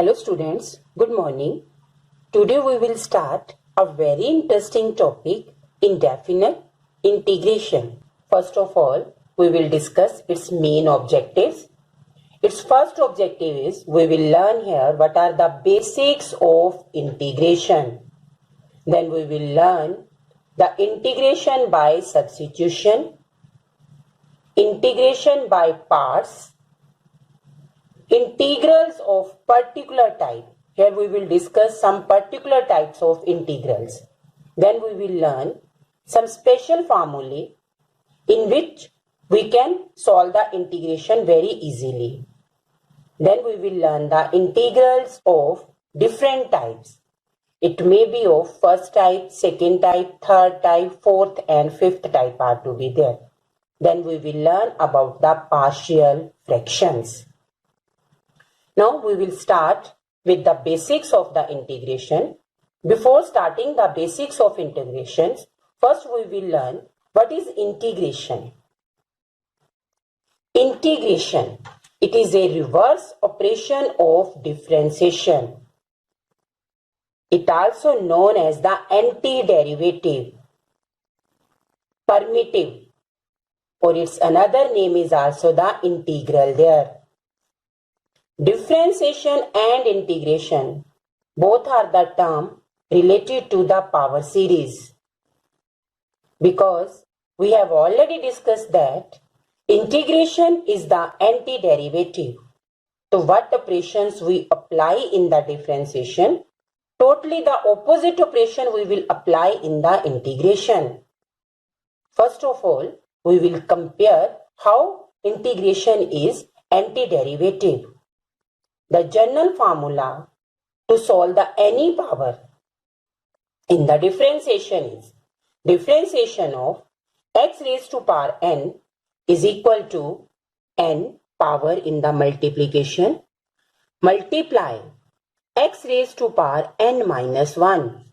Hello students, good morning. Today we will start a very interesting topic, indefinite integration. First of all, we will discuss its main objectives. Its first objective is we will learn here what are the basics of integration. Then we will learn the integration by substitution, integration by parts, integrals of particular type. Here we will discuss some particular types of integrals. Then we will learn some special formulae in which we can solve the integration very easily. Then we will learn the integrals of different types. It may be of first type, second type, third type, fourth and fifth type are to be there. Then we will learn about the partial fractions. Now we will start with the basics of the integration. Before starting the basics of integrations, first we will learn what is integration. Integration, it is a reverse operation of differentiation. It also known as the antiderivative, permittive, or its another name is also the integral there. Differentiation and integration, both are the term related to the power series. Because we have already discussed that integration is the antiderivative. So what operations we apply in the differentiation, totally the opposite operation we will apply in the integration. First of all, we will compare how integration is antiderivative. The general formula to solve the any power in the differentiation is differentiation of x raised to power n is equal to n power in the multiplication multiply x raised to power n minus 1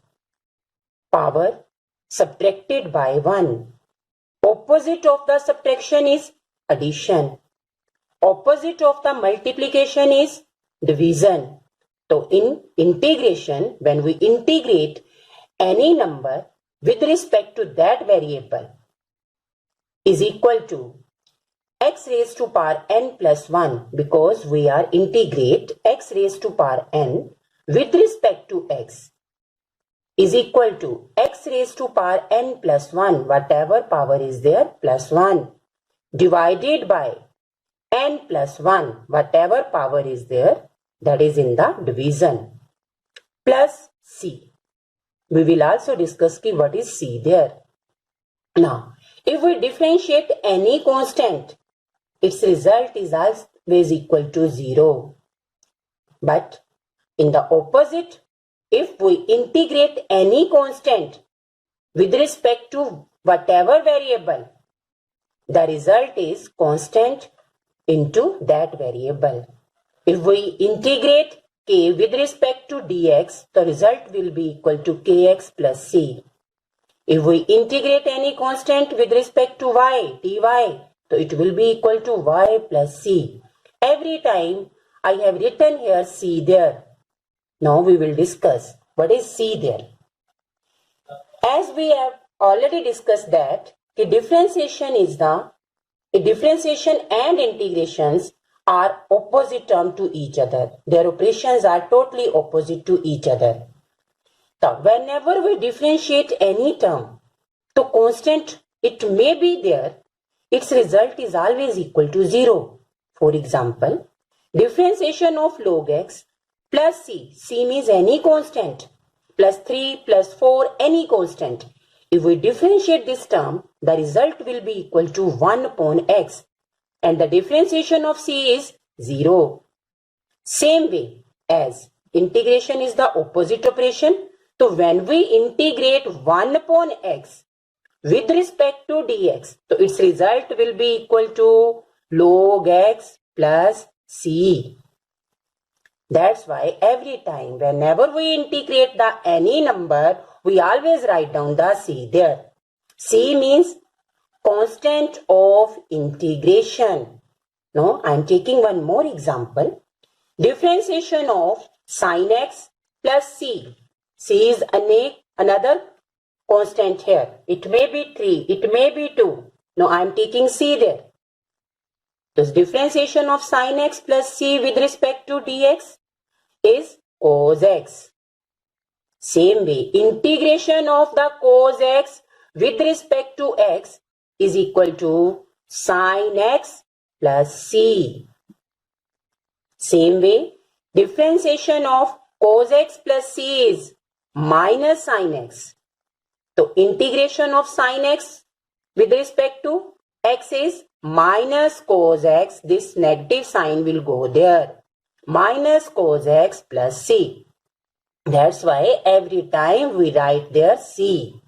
power subtracted by 1. Opposite of the subtraction is addition. Opposite of the multiplication is division. So in integration, when we integrate any number with respect to that variable is equal to x raised to power n plus 1, because we are integrate x raised to power n with respect to x is equal to x raised to power n plus 1, whatever power is there, plus 1 divided by n plus 1, whatever power is there, that is in the division, plus c. We will also discuss what is c there. Now, if we differentiate any constant, its result is always equal to 0. But in the opposite, if we integrate any constant with respect to whatever variable, the result is constant into that variable. If we integrate k with respect to dx, the result will be equal to kx plus c. If we integrate any constant with respect to y, dy, so it will be equal to y plus c. Every time I have written here c there. Now we will discuss what is c there. As we have already discussed that the differentiation and integrations are opposite term to each other. Their operations are totally opposite to each other. So whenever we differentiate any term to constant, it may be there, its result is always equal to 0. For example, differentiation of log x plus c, c means any constant, plus 3 plus 4 any constant. If we differentiate this term, the result will be equal to 1 upon x. And the differentiation of c is 0. Same way as integration is the opposite operation. So when we integrate 1 upon x with respect to dx, so its result will be equal to log x plus c. That's why every time whenever we integrate the any number, we always write down the c there. C means constant of integration. Now I am taking one more example. Differentiation of sin x plus c. C is another constant here. It may be 3, it may be 2. Now I am taking c there. This differentiation of sin x plus c with respect to dx is cos x. Same way, integration of the cos x with respect to x is equal to sin x plus c. Same way, differentiation of cos x plus c is minus sin x. So integration of sin x with respect to x is minus cos x. This negative sign will go there. Minus cos x plus c. That's why every time we write there c.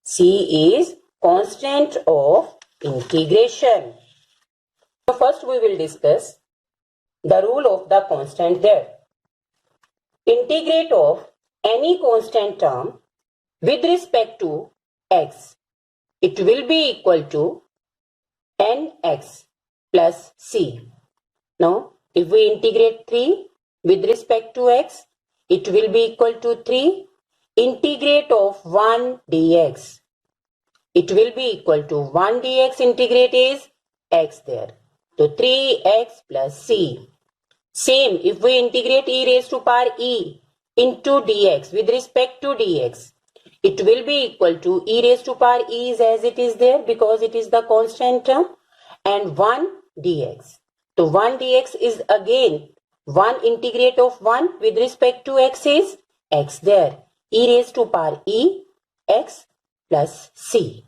C is constant of integration. So first we will discuss the rule of the constant there. Integrate of any constant term with respect to x. It will be equal to nx plus c. Now, if we integrate 3 with respect to x, it will be equal to 3 integrate of 1 dx. It will be equal to 1 dx integrate is x there. So 3x plus c. Same, if we integrate e raised to power e into dx with respect to dx, it will be equal to e raised to power e is as it is there because it is the constant term and 1 dx. So 1 dx is again 1 integrate of 1 with respect to x is x there. E raised to power e x plus c.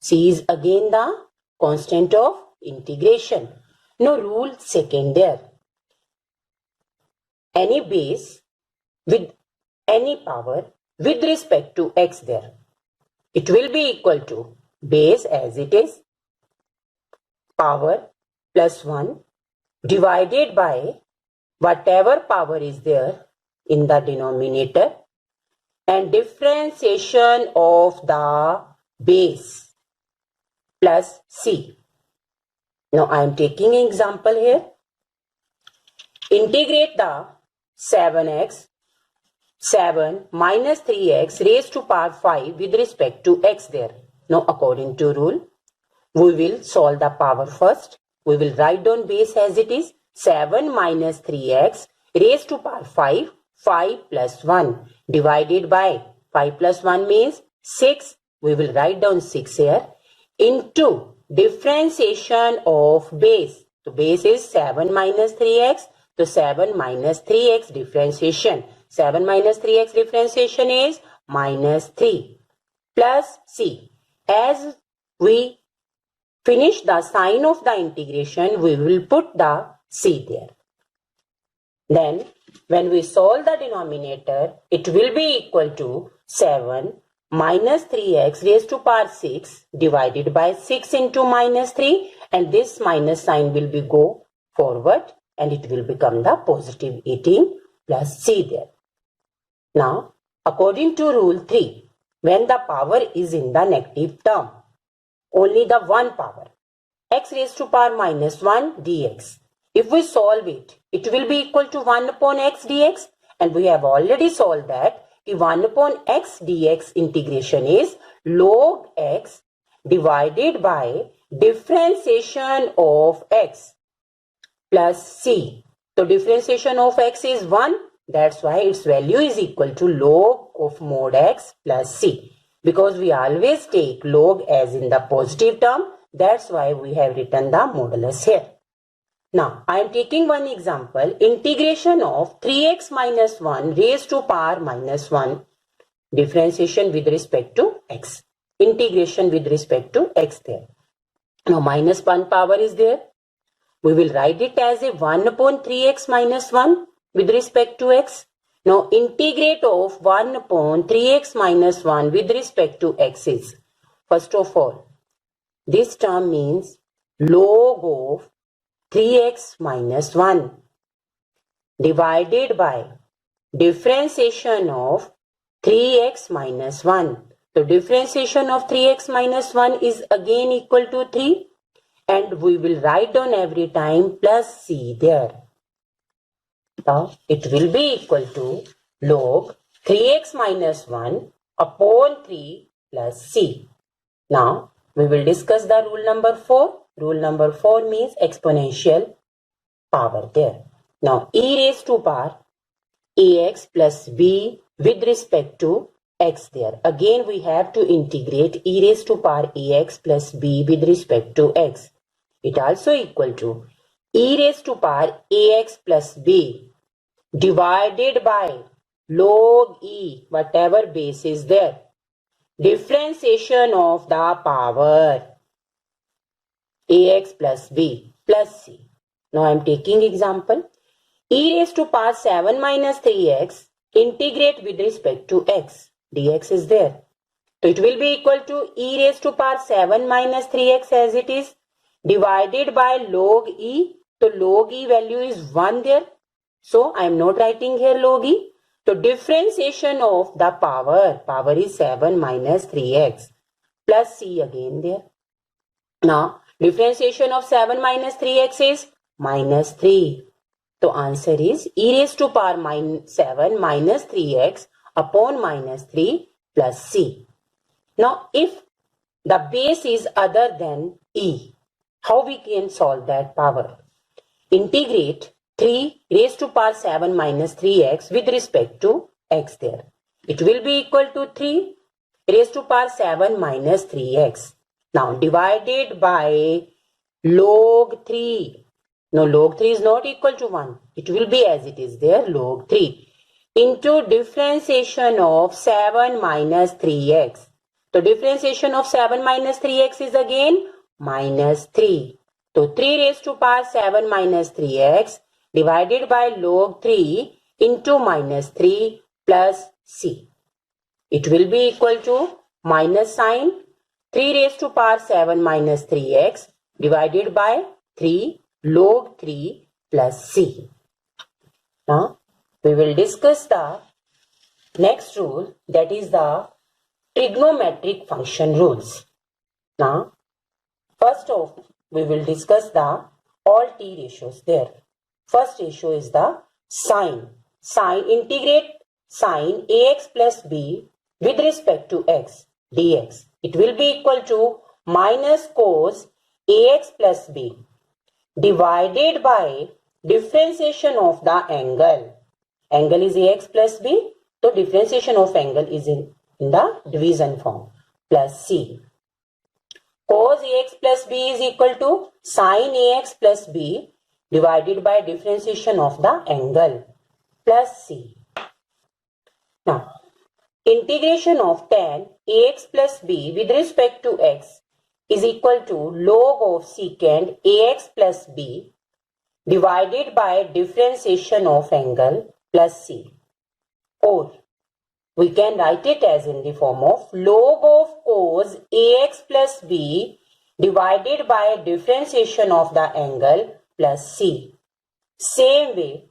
C is again the constant of integration. Now rule second there. Any base with any power with respect to x there. It will be equal to base as it is power plus 1 divided by whatever power is there in the denominator and differentiation of the base plus c. Now I am taking an example here. Integrate the 7 minus 3x raised to power 5 with respect to x there. Now according to rule, we will solve the power first. We will write down base as it is 7 minus 3x raised to power 5, 5 plus 1 divided by 5 plus 1 means 6. We will write down 6 here into differentiation of base. So base is 7 minus 3x. So 7 minus 3x differentiation. 7 minus 3x differentiation is minus 3 plus c. As we finish the sign of the integration, we will put the c there. Then when we solve the denominator, it will be equal to 7 minus 3x raised to power 6 divided by 6 into minus 3 and this minus sign will be go forward and it will become the positive 18 plus c there. Now, according to rule 3, when the power is in the negative term, only the one power, x raised to power minus 1 dx. If we solve it, it will be equal to 1 upon x dx and we have already solved that 1 upon x dx integration is log x divided by differentiation of x plus c. So differentiation of x is 1. That's why its value is equal to log of mod x plus c. Because we always take log as in the positive term. That's why we have written the modulus here. Now, I am taking one example. Integration of 3x minus 1 raised to power minus 1. Differentiation with respect to x. Integration with respect to x there. Now, minus 1 power is there. We will write it as a 1 upon 3x minus 1 with respect to x. Now, integrate of 1 upon 3x minus 1 with respect to x is, first of all, this term means log of 3x minus 1 divided by differentiation of 3x minus 1. So, differentiation of 3x minus 1 is again equal to 3 and we will write down every time plus c there. Now it will be equal to log 3x minus 1 upon 3 plus c. Now we will discuss the rule number 4. Rule number 4 means exponential power there. Now e raised to power ax plus b with respect to x there. Again we have to integrate e raised to power ax plus b with respect to x. It also equal to e raised to power ax plus b divided by log e, whatever base is there. Differentiation of the power ax plus b plus c. Now I am taking example. E raised to power 7 minus 3x integrate with respect to x. Dx is there. So it will be equal to e raised to power 7 minus 3x as it is divided by log e. So log e value is 1 there. So I am not writing here log e. So differentiation of the power is 7 minus 3x plus c again there. Now differentiation of 7 minus 3x is minus 3. So answer is e raised to power 7 minus 3x upon minus 3 plus c. Now if the base is other than e, how we can solve that power? Integrate 3 raised to power 7 minus 3x with respect to x there. It will be equal to 3 raised to power 7 minus 3x. Now divided by log 3. No, log 3 is not equal to 1. It will be as it is there, log 3 into differentiation of 7 minus 3x. So differentiation of 7 minus 3x is again minus 3. So 3 raised to power 7 minus 3x divided by log 3 into minus 3 plus c. It will be equal to minus sign 3 raised to power 7 minus 3x divided by 3 log 3 plus c. Now we will discuss the next rule, that is the trigonometric function rules. Now first off we will discuss the all t ratios there. First ratio is the sine. Sine, integrate sine ax plus b with respect to x dx. It will be equal to minus cos ax plus b divided by differentiation of the angle. Angle is ax plus b. So differentiation of angle is in the division form plus c. Cos ax plus b is equal to sin ax plus b divided by differentiation of the angle plus c. Now integration of tan ax plus b with respect to x is equal to log of secant ax plus b divided by differentiation of angle plus c. Or we can write it as in the form of log of cos ax plus b divided by differentiation of the angle plus c. Same way,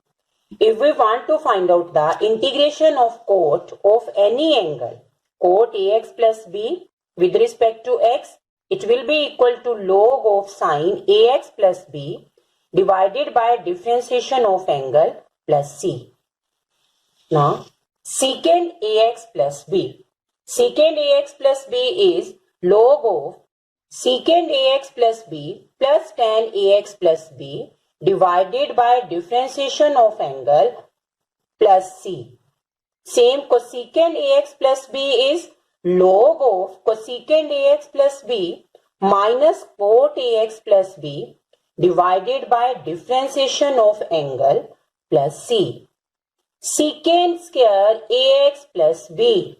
if we want to find out the integration of cot of any angle, cot ax plus b with respect to x, it will be equal to log of sin ax plus b divided by differentiation of angle plus c. Now secant ax plus b. Secant ax plus b is log of secant ax plus b plus tan ax plus b divided by differentiation of angle plus c. Same cosecant ax plus b is log of cosecant ax plus b minus cot ax plus b divided by differentiation of angle plus c. Secant square ax plus b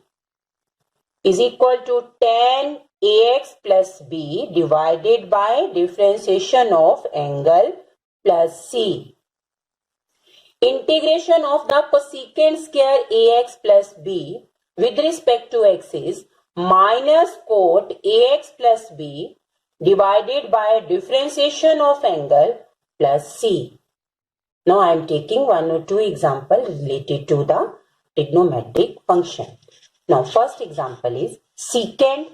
is equal to tan ax plus b divided by differentiation of angle plus c. Integration of the cosecant square ax plus b with respect to x is minus cot ax plus b divided by differentiation of angle plus c. Now I am taking one or two examples related to the trigonometric function. Now first example is secant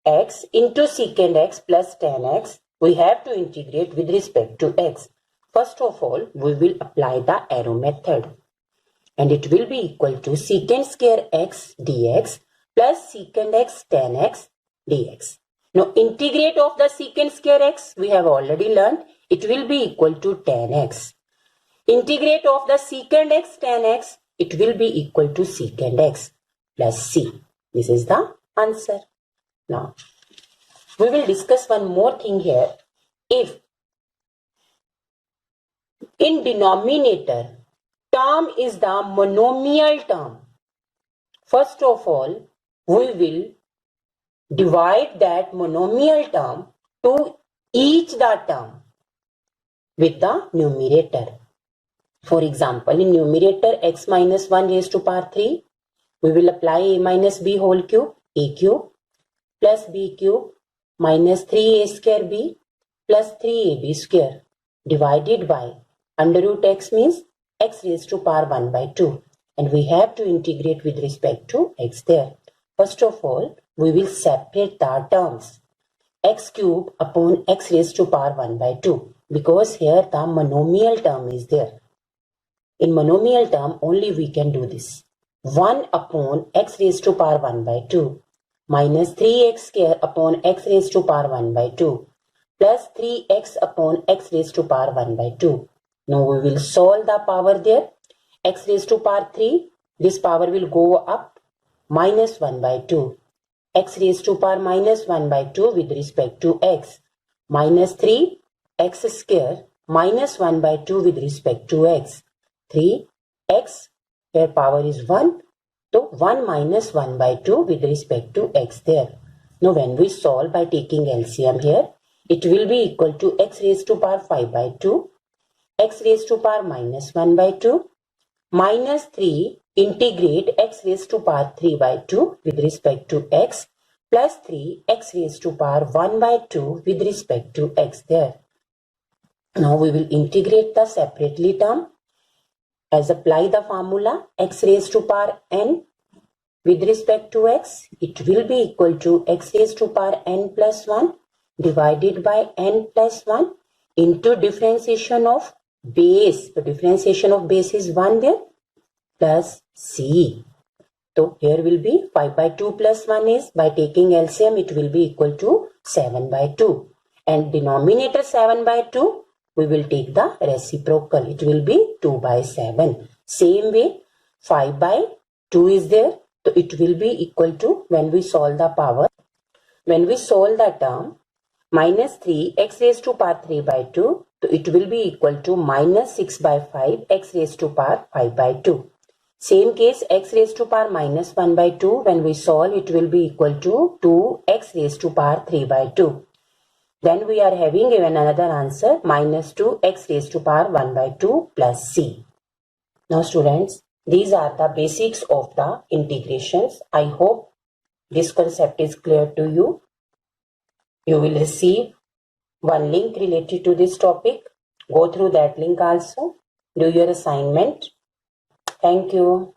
x into secant x plus tan x. We have to integrate with respect to x. First of all, we will apply the arrow method. And it will be equal to secant square x dx plus secant x tan x dx. Now integrate of the secant square x, we have already learned, it will be equal to tan x. Integrate of the secant x tan x, it will be equal to secant x plus c. This is the answer. Now, we will discuss one more thing here. If in denominator, term is the monomial term, first of all, we will divide that monomial term to each the term with the numerator. For example, in numerator x minus 1 raised to power 3, we will apply a minus b whole cube, a cube, plus b cube minus 3a square b plus 3ab square divided by under root x means x raised to power 1 by 2. And we have to integrate with respect to x there. First of all, we will separate the terms x cube upon x raised to power 1 by 2 because here the monomial term is there. In monomial term only we can do this. 1 upon x raised to power 1 by 2 minus 3x square upon x raised to power 1 by 2 plus 3x upon x raised to power 1 by 2. Now we will solve the power there. X raised to power 3, this power will go up, minus 1 by 2. X raised to power minus 1 by 2 with respect to x. Minus 3 x square minus 1 by 2 with respect to x. 3x, where power is 1. So 1 minus 1 by 2 with respect to x there. Now when we solve by taking LCM here, it will be equal to x raised to power 5 by 2, x raised to power minus 1 by 2, minus 3 integrate x raised to power 3 by 2 with respect to x plus 3 x raised to power 1 by 2 with respect to x there. Now we will integrate the separately term. As apply the formula x raised to power n with respect to x, it will be equal to x raised to power n plus 1 divided by n plus 1 into differentiation of base. The differentiation of base is 1 there plus c. So here will be 5 by 2 plus 1 is by taking LCM it will be equal to 7 by 2. And denominator 7 by 2 we will take the reciprocal. It will be 2 by 7. Same way 5 by 2 is there. So it will be equal to when we solve the power. When we solve the term minus 3 x raised to power 3 by 2. So it will be equal to minus 6 by 5 x raised to power 5 by 2. Same case x raised to power minus 1 by 2. When we solve it will be equal to 2 x raised to power 3 by 2. Then we are having given another answer minus 2 x raised to power 1 by 2 plus c. Now students, these are the basics of the integrations. I hope this concept is clear to you. You will receive one link related to this topic. Go through that link also. Do your assignment. Thank you.